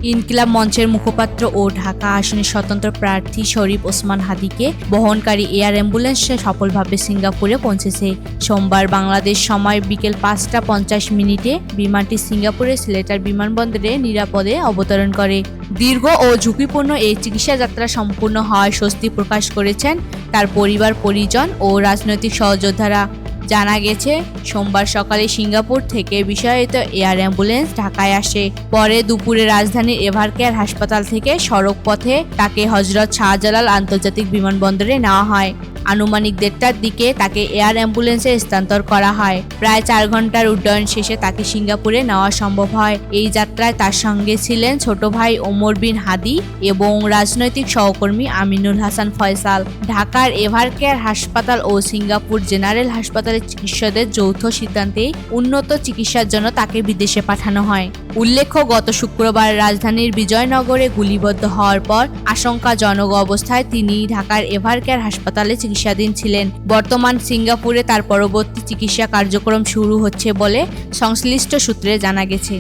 ইনকিলাব মঞ্চের মুখপাত্র ও ঢাকা আসনের স্বতন্ত্র প্রার্থী শরীফ ওসমান হাদীকে বহনকারী এয়ার অ্যাম্বুলেন্স সফলভাবে সিঙ্গাপুরে পৌঁছেছে। সোমবার বাংলাদেশ সময় বিকেল ৫টা ৫০ বিমানটি সিঙ্গাপুরের সিলেটার বিমানবন্দরে নিরাপদে অবতরণ করে। দীর্ঘ ও ঝুঁকিপূর্ণ এই চিকিৎসা যাত্রা সম্পূর্ণ হওয়ায় স্বস্তি প্রকাশ করেছেন তার পরিবার, পরিজন ও রাজনৈতিক সহযোদ্ধারা। জানা গেছে, সোমবার সকালে সিঙ্গাপুর থেকে বিষায়িত এয়ার অ্যাম্বুলেন্স ঢাকায় আসে। পরে দুপুরে রাজধানীর এভারকেয়ার হাসপাতাল থেকে সড়ক পথে তাকে হযরত শাহজালাল আন্তর্জাতিক বিমানবন্দরে নেওয়া হয়। আনুমানিক ১:৩০টার দিকে তাকে এয়ার অ্যাম্বুলেন্সে স্থানান্তর করা হয়। প্রায় ৪ ঘন্টার উড্ডয়ন শেষে তাকে সিঙ্গাপুরে নেওয়া সম্ভব হয়। এই যাত্রায় তার সঙ্গে ছিলেন ছোট ভাই ওমর বিন হাদী এবং রাজনৈতিক সহকর্মী আমিনুল হাসান ফয়সাল। ঢাকার এভারকেয়ার হাসপাতাল ও সিঙ্গাপুর জেনারেল হাসপাতালের চিকিৎসকদের যৌথ সিদ্ধান্তে উন্নত চিকিৎসার জন্য তাকে বিদেশে পাঠানো হয়। উল্লেখ্য, গত শুক্রবার রাজধানীর বিজয়নগরে গুলিবিদ্ধ হওয়ার পর আশঙ্কাজনক অবস্থায় তিনি ঢাকার এভারকেয়ার হাসপাতালে চিকিৎসাধীন ছিলেন। বর্তমান সিঙ্গাপুরে তার পরবর্তী চিকিৎসা কার্যক্রম শুরু হচ্ছে বলে সংশ্লিষ্ট সূত্রে জানা গেছে।